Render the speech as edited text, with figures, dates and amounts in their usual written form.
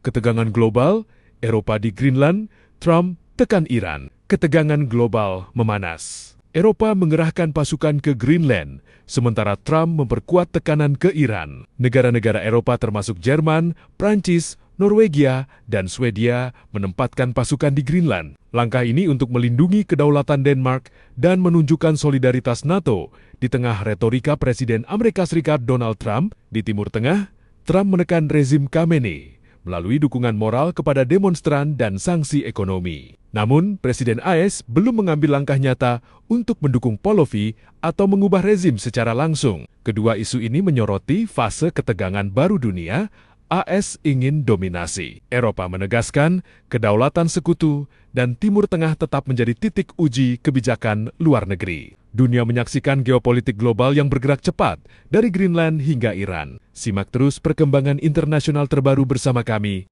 Ketegangan global, Eropa di Greenland, Trump tekan Iran. Ketegangan global memanas. Eropa mengerahkan pasukan ke Greenland, sementara Trump memperkuat tekanan ke Iran. Negara-negara Eropa termasuk Jerman, Prancis, Norwegia, dan Swedia menempatkan pasukan di Greenland. Langkah ini untuk melindungi kedaulatan Denmark dan menunjukkan solidaritas NATO di tengah retorika Presiden Amerika Serikat Donald Trump. Di Timur Tengah, Trump menekan rezim Khamenei melalui dukungan moral kepada demonstran dan sanksi ekonomi. Namun, Presiden AS belum mengambil langkah nyata untuk mendukung Polovi atau mengubah rezim secara langsung. Kedua isu ini menyoroti fase ketegangan baru dunia. AS ingin dominasi. Eropa menegaskan kedaulatan sekutu dan Timur Tengah tetap menjadi titik uji kebijakan luar negeri. Dunia menyaksikan geopolitik global yang bergerak cepat dari Greenland hingga Iran. Simak terus perkembangan internasional terbaru bersama kami